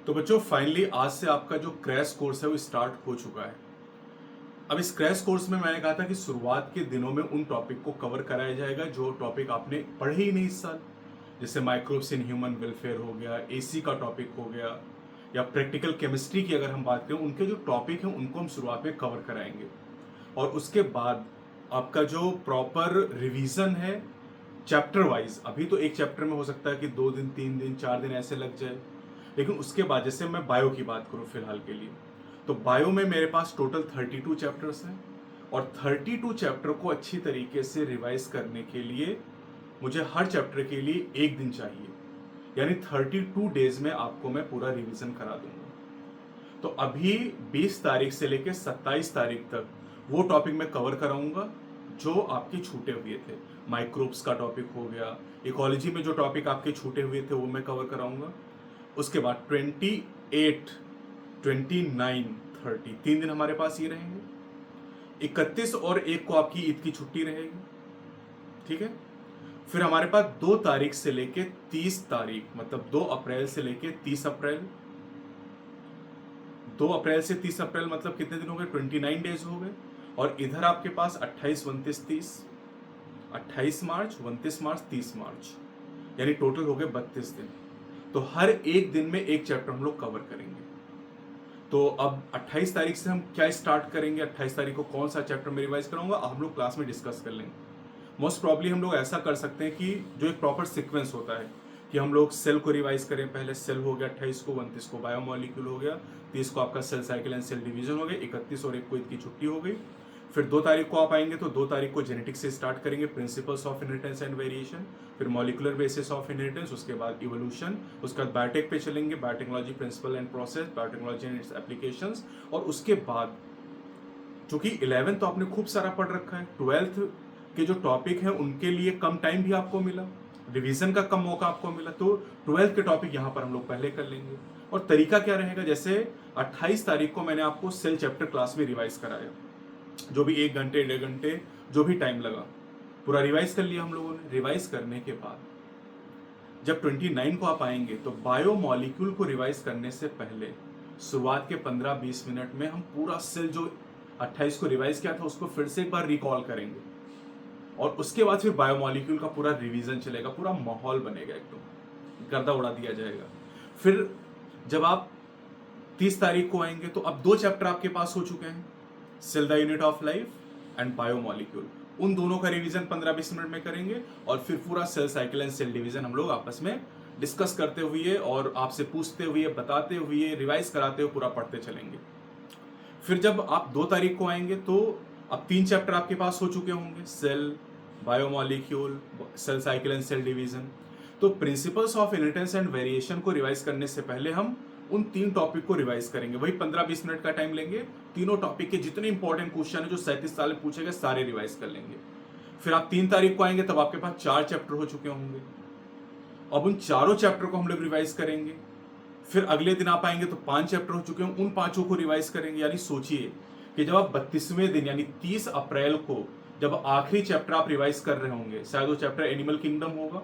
तो बच्चों फाइनली आज से आपका जो क्रैश कोर्स है वो स्टार्ट हो चुका है। अब इस क्रैश कोर्स में मैंने कहा था कि शुरुआत के दिनों में उन टॉपिक को कवर कराया जाएगा जो टॉपिक आपने पढ़े ही नहीं इस साल। जैसे माइक्रोब्स इन ह्यूमन वेलफेयर हो गया, एसी का टॉपिक हो गया, या प्रैक्टिकल केमिस्ट्री की अगर हम बात करें, उनके जो टॉपिक हैं उनको हम शुरुआत में कवर कराएंगे। और उसके बाद आपका जो प्रॉपर रिवीजन है चैप्टर वाइज, अभी तो एक चैप्टर में हो सकता है कि 2 दिन 3 दिन 4 दिन ऐसे लग जाए, लेकिन उसके बाद जैसे मैं बायो की बात करूं फिलहाल के लिए, तो बायो में मेरे पास टोटल 32 चैप्टर्स हैं। और 32 चैप्टर को अच्छी तरीके से रिवाइज करने के लिए मुझे हर चैप्टर के लिए 1 दिन चाहिए, यानी 32 डेज में आपको मैं पूरा रिवीजन करा दूंगा। तो अभी 20 तारीख से लेकर 27 तारीख तक वो टॉपिक मैं कवर कराऊंगा जो आपके छूटे हुए थे। माइक्रोब्स का टॉपिक हो गया, इकोलॉजी में जो टॉपिक आपके छूटे हुए थे वो मैं कवर कराऊंगा। उसके बाद 28, 29, 30 3 दिन हमारे पास ये रहेंगे। 31 और 1 को आपकी ईद की छुट्टी रहेगी, ठीक है। फिर हमारे पास 2 तारीख से लेके 30 तारीख, मतलब 2 अप्रैल से लेके 30 अप्रैल, 2 अप्रैल से 30 अप्रैल मतलब कितने दिन हो गए? 29 डेज हो गए। और इधर आपके पास 28, 29, 30, 28 मार्च, 29 मार्च, 30 मार्च, यानी टोटल हो गए 32 दिन। तो हर एक दिन में एक चैप्टर हम लोग कवर करेंगे। तो अब 28 तारीख से हम क्या स्टार्ट करेंगे, 28 तारीख को कौन सा चैप्टर में रिवाइज कराऊंगा, हम लोग क्लास में डिस्कस कर लेंगे। मोस्ट प्रॉब्ली हम लोग ऐसा कर सकते हैं कि जो एक प्रॉपर सीक्वेंस होता है कि हम लोग सेल को रिवाइज करें। पहले सेल हो गया 28 को, 29 को बायोमोलिक्यूल हो गया, 30 को आपका cell cycle and cell division हो गया, 31 और 1 को इनकी छुट्टी हो गई। फिर 2 तारीख को आप आएंगे तो 2 तारीख को जेनेटिक्स से स्टार्ट करेंगे, principles of inheritance and variation, फिर मॉलिकुलर बेसिस ऑफ इनहेरिटेंस, उसके बाद इवोल्यूशन, उसके बाद बायोटेक पे चलेंगे, biotechnology principle and process, biotechnology and it's applications. और उसके बाद चूंकि 11th तो आपने खूब सारा पढ़ रखा है, 12th के जो टॉपिक हैं उनके लिए कम टाइम भी आपको मिला, रिवीजन का कम मौका आपको मिला, तो 12th के टॉपिक यहाँ पर हम लोग पहले कर लेंगे। और तरीका क्या रहेगा, जैसे 28 तारीख को मैंने आपको सेल चैप्टर क्लास में रिवाइज कराया, जो भी 1 घंटे 1.5 घंटे जो भी टाइम लगा, पूरा रिवाइज कर लिया हम लोगों ने। रिवाइज करने के बाद जब 29 को आप आएंगे तो बायो मॉलिक्यूल को रिवाइज करने से पहले शुरुआत के 15-20 मिनट में हम पूरा सेल जो 28 को रिवाइज किया था उसको फिर से एक बार रिकॉल करेंगे। और उसके बाद फिर बायोमोलिक्यूल का पूरा रिवीजन चलेगा, पूरा माहौल बनेगा, एकदम गर्दा उड़ा दिया जाएगा। फिर जब आप 30 तारीख को आएंगे तो अब 2 चैप्टर आपके पास हो चुके हैं, cell the unit of life and biomolecule. उन दोनों का रिवीजन 15-20 मिनट में करेंगे और फिर पूरा cell cycle and cell division हम लोग आपस में डिस्कस करते हुए और आपसे पूछते हुए, बताते हुए, रिवाइज कराते हुए पूरा पढ़ते चलेंगे। फिर जब आप 2 तारीख को आएंगे तो अब 3 चैप्टर आपके पास हो चुके होंगे, cell, biomolecule, cell cycle and cell division. तो principles of inheritance and variation को रिवाइज करने से पहले हम उन 3 टॉपिक को रिवाइज करेंगे, वही 15-20 मिनट का टाइम लेंगे। तीनों टॉपिक के जितने इंपॉर्टेंट क्वेश्चन है जो 37 साल में पूछे गए सारे रिवाइज कर लेंगे। फिर आप 3 तारीख को आएंगे तब आपके पास 4 चैप्टर हो चुके होंगे। अब उन चारों चैप्टर को हम लोग रिवाइज करेंगे। फिर अगले दिन आप आएंगे तो 5 चैप्टर हो चुके हैं, उन 5 को रिवाइज करेंगे। यानी सोचिए कि जब आप 32वें दिन यानी 30 अप्रैल को जब आखिरी चैप्टर आप रिवाइज कर रहे होंगे, शायद वो चैप्टर एनिमल किंगडम होगा,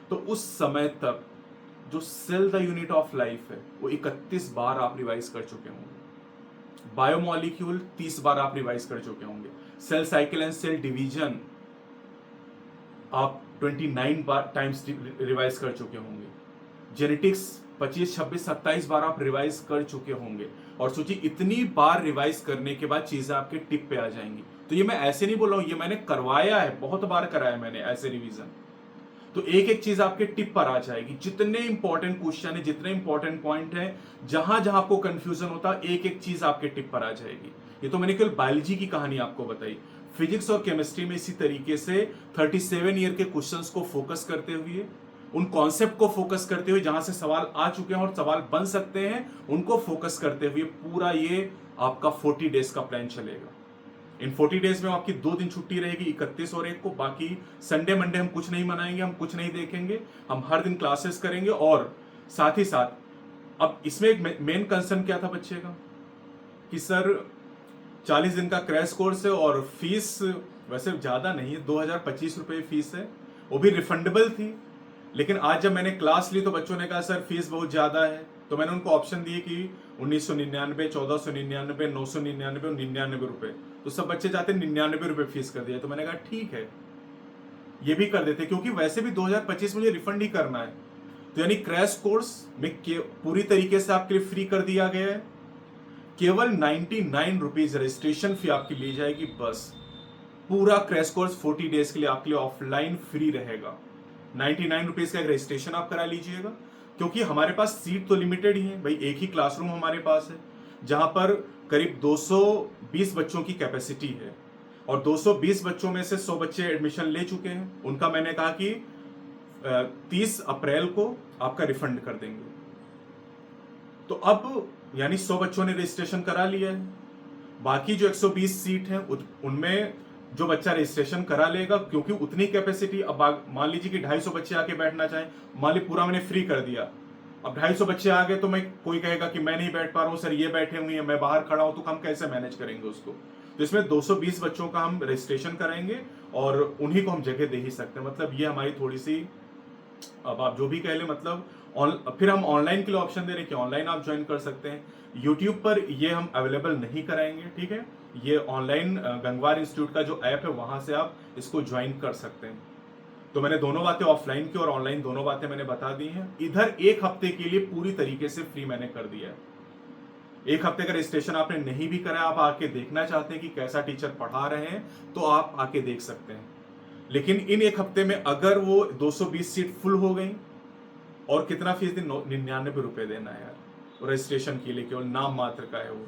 तो उस समय तक जो cell the unit of life है वो 31 बार आप रिवाइज कर चुके होंगे, बायोमोलिक्यूल 30 बार आप रिवाइज कर चुके होंगे, cell cycle and cell division आप 29 बार टाइम्स रिवाइज कर चुके होंगे, जेनेटिक्स 25, 26, 27 बार आप रिवाइज कर चुके होंगे। और सोचिए इतनी बार रिवाइज करने के बाद चीजें आपके टिप पे आ जाएंगी। तो ये मैं ऐसे नहीं बोल रहा हूं, ये मैंने करवाया है, बहुत बार कराया मैंने ऐसे रिवीजन। तो एक एक चीज आपके टिप पर आ जाएगी, जितने इंपॉर्टेंट क्वेश्चन है, जितने इंपॉर्टेंट पॉइंट है, जहां जहां आपको कंफ्यूजन होता है, एक एक चीज आपके टिप पर आ जाएगी। ये तो मैंने केवल बायोलॉजी की कहानी आपको बताई। फिजिक्स और केमिस्ट्री में इसी तरीके से 37 ईयर के क्वेश्चंस को फोकस करते हुए, उन कॉन्सेप्ट को फोकस करते हुए, जहां से सवाल आ चुके हैं और सवाल बन सकते हैं, उनको फोकस करते हुए पूरा ये आपका 40 डेज का प्लान चलेगा। इन 40 डेज में आपकी 2 दिन छुट्टी रहेगी, 31 और 1 को। बाकी संडे मंडे हम कुछ नहीं मनाएंगे, हम कुछ नहीं देखेंगे, हम हर दिन क्लासेस करेंगे। और साथ ही साथ अब इसमें एक मेन कंसर्न क्या था बच्चे का कि सर 40 दिन का क्रैश कोर्स है और फीस वैसे ज्यादा नहीं है, 2025 रुपये फीस है, वो भी रिफंडेबल थी। लेकिन आज जब मैंने क्लास ली तो बच्चों ने कहा सर फीस बहुत ज़्यादा है, तो मैंने उनको ऑप्शन दिए कि 1999, 1499, 999 और 99 रुपये। तो सब बच्चे चाहते 99 रुपये फीस कर दिया, तो मैंने कहा ठीक है ये भी कर देते, क्योंकि वैसे भी 2025 मुझे रिफंड ही करना है। तो यानी क्रैश कोर्स में पूरी तरीके से आपके लिए फ्री कर दिया गया है। केवल 99 रुपीज रजिस्ट्रेशन फी आपकी ली जाएगी बस। पूरा क्रैश कोर्स 40 डेज के लिए आपके लिए ऑफलाइन फ्री रहेगा। 99 रुपीज का एक रजिस्ट्रेशन आप करा लीजिएगा, क्योंकि हमारे पास सीट तो लिमिटेड ही है भाई। एक ही क्लासरूम हमारे पास है जहां पर करीब 220 बच्चों की कैपेसिटी है, और 220 बच्चों में से 100 बच्चे एडमिशन ले चुके हैं। उनका मैंने कहा कि 30 अप्रैल को आपका रिफंड कर देंगे। तो अब यानी 100 बच्चों ने रजिस्ट्रेशन करा लिया है। बाकी जो 120 सीट हैं उनमें जो बच्चा रजिस्ट्रेशन करा लेगा, क्योंकि उतनी कैपेसिटी, अब मान लीजिए कि 250 बच्चे आके बैठना चाहें, मान ली पूरा मैंने फ्री कर दिया, अब 250 बच्चे आ गए तो मैं, कोई कहेगा कि मैं नहीं बैठ पा रहा हूं सर, ये बैठे हुए हैं, मैं बाहर खड़ा हूं, तो हम कैसे मैनेज करेंगे उसको। तो इसमें 220 बच्चों का हम रजिस्ट्रेशन कराएंगे और उन्हीं को हम जगह दे ही सकते हैं। मतलब ये हमारी थोड़ी सी, अब आप जो भी कह लें, मतलब फिर हम ऑनलाइन के लिए ऑप्शन दे रहे हैं कि ऑनलाइन आप ज्वाइन कर सकते हैं। यूट्यूब पर ये हम अवेलेबल नहीं कराएंगे, ठीक है। ये ऑनलाइन गंगवार इंस्टीट्यूट का जो ऐप है वहां से आप इसको ज्वाइन कर सकते हैं। तो मैंने दोनों बातें, ऑफलाइन की और ऑनलाइन दोनों बातें मैंने बता दी हैं। इधर एक हफ्ते के लिए पूरी तरीके से फ्री मैंने कर दिया है। एक हफ्ते का रजिस्ट्रेशन आपने नहीं भी कराया, आप आके देखना चाहते हैं कि कैसा टीचर पढ़ा रहे हैं, तो आप आके देख सकते हैं। लेकिन इन एक हफ्ते में अगर वो 220 सीट फुल हो गई, और कितना फीस दिन, 99 रुपए देना है यार रजिस्ट्रेशन के लिए, केवल नाम मात्र का है वो,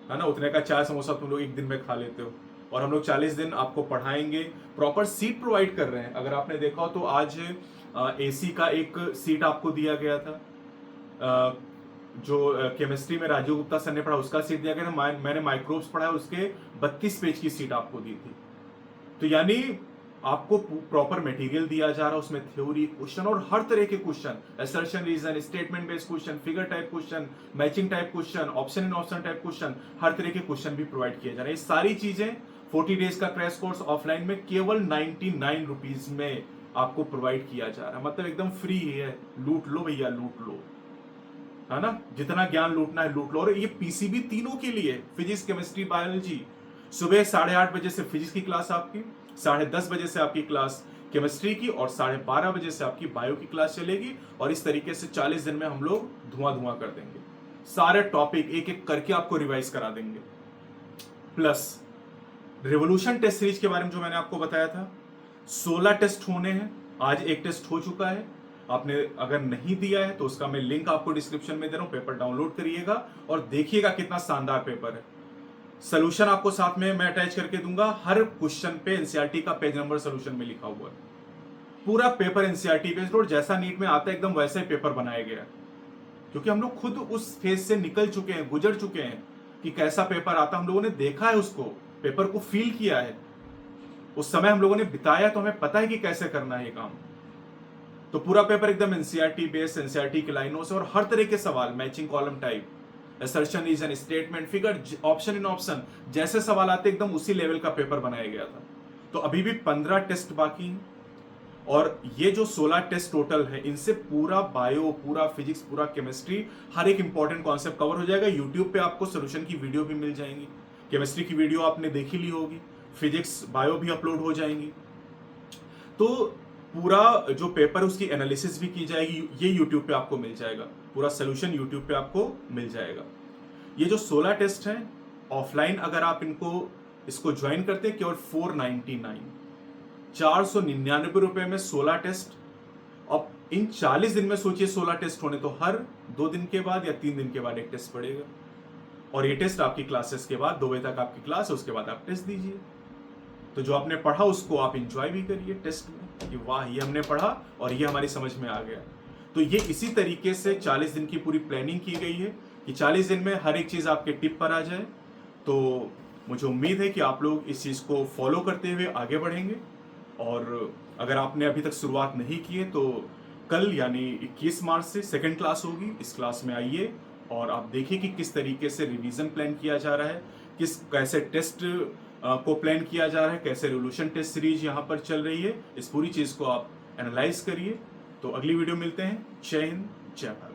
है ना। उतने का चाय समोसा तुम लोग एक दिन में खा लेते हो, और हम लोग 40 दिन आपको पढ़ाएंगे, प्रॉपर सीट प्रोवाइड कर रहे हैं। अगर आपने देखा हो तो आज एसी का एक सीट आपको दिया गया था, जो केमिस्ट्री में राजीव गुप्ता सर ने पढ़ा उसका सीट दिया गया था। मैंने माइक्रोब्स पढ़ा है, उसके 32 पेज की सीट आपको दी थी। तो यानी आपको प्रॉपर मटेरियल दिया जा रहा है, उसमें थ्योरी, क्वेश्चन और हर तरह के question, assertion, reason, statement based question, figure type question, matching type question, option in option type question, हर तरह के क्वेश्चन भी प्रोवाइड किए जा रहे हैं। ये सारी चीजें 40 डेज का क्रैश कोर्स ऑफलाइन में केवल 99 रुपीज में आपको प्रोवाइड किया जा रहा है। मतलब एकदम फ्री है, लूट लो भैया, लूट लो, है ना। जितना ज्ञान लूटना है लूट लो। और ये पीसीबी तीनों के लिए, फिजिक्स, केमिस्ट्री, बायोलॉजी। सुबह 8:30 बजे से फिजिक्स की क्लास आपकी, 10:30 बजे से आपकी क्लास केमिस्ट्री की, और 12:30 बजे से आपकी बायो की क्लास चलेगी। और इस तरीके से 40 दिन में हम लोग धुआं कर देंगे, सारे टॉपिक एक एक करके आपको रिवाइज करा देंगे। प्लस रिवोल्यूशन टेस्ट सीरीज के बारे में जो मैंने आपको बताया था, 16 टेस्ट होने हैं। आज एक टेस्ट हो चुका है, आपने अगर नहीं दिया है तो उसका मैं लिंक आपको डिस्क्रिप्शन में दे रहा हूं, पेपर डाउनलोड करिएगा और देखिएगा कितना शानदार पेपर है। सोल्यूशन आपको साथ में मैं अटैच करके दूंगा, हर क्वेश्चन पे एनसीईआरटी का पेज नंबर सोल्यूशन में लिखा हुआ है। पूरा पेपर एनसीईआरटी बेस्ड, और जैसा नीट में आता है एकदम वैसा ही पेपर बनाया गया है, क्योंकि हम लोग खुद उस फेज से निकल चुके हैं, गुजर चुके हैं कि कैसा पेपर आता, हम लोगों ने देखा है उसको, पेपर को फील किया है, उस समय हम लोगों ने बिताया, तो हमें पता है कि कैसे करना है ये काम। तो पूरा पेपर एकदम एनसीईआरटी बेस्ड, एनसीईआरटी की लाइनों से, और हर तरह के सवाल, matching column type, assertion, reason, statement, figure, option in option, जैसे सवाल आते एकदम उसी लेवल का पेपर बनाया गया था। तो अभी भी 15 टेस्ट बाकी हैं, और ये जो 16 टेस्ट टोटल है, इनसे पूरा बायो, पूरा फिजिक्स, पूरा केमिस्ट्री, हर एक इंपॉर्टेंट कॉन्सेप्ट कवर हो जाएगा। यूट्यूब पे आपको सोल्यूशन की वीडियो भी मिल जाएंगी, केमिस्ट्री की वीडियो आपने देखी ली होगी, फिजिक्स, बायो भी अपलोड हो जाएंगी। तो पूरा जो पेपर उसकी एनालिसिस भी की जाएगी, ये यूट्यूब पे आपको मिल जाएगा, पूरा सोल्यूशन यूट्यूब पे आपको मिल जाएगा। ये जो 16 टेस्ट हैं ऑफलाइन, अगर आप इसको ज्वाइन करते हैं, केवल 499 रुपए में 16 टेस्ट। अब इन 40 दिन में सोचिए 16 टेस्ट होने, तो हर 2 दिन के बाद या 3 दिन के बाद एक टेस्ट पड़ेगा, और ये टेस्ट आपकी क्लासेस के बाद 2 बजे तक आपकी क्लास है, उसके बाद आप टेस्ट दीजिए। तो जो आपने पढ़ा उसको आप इंजॉय भी करिए टेस्ट में, कि वाह ये हमने पढ़ा और ये हमारी समझ में आ गया। तो ये इसी तरीके से 40 दिन की पूरी प्लानिंग की गई है कि 40 दिन में हर एक चीज़ आपके टिप पर आ जाए। तो मुझे उम्मीद है कि आप लोग इस चीज़ को फॉलो करते हुए आगे बढ़ेंगे। और अगर आपने अभी तक शुरुआत नहीं की है तो कल यानी 21 मार्च से सेकंड क्लास होगी, इस क्लास में आइए और आप देखिए कि किस तरीके से रिवीजन प्लान किया जा रहा है, कैसे टेस्ट को प्लान किया जा रहा है, कैसे रिवोल्यूशन टेस्ट सीरीज यहाँ पर चल रही है। इस पूरी चीज़ को आप एनालाइज करिए तो अगली वीडियो मिलते हैं। जय हिंद, जय भारत।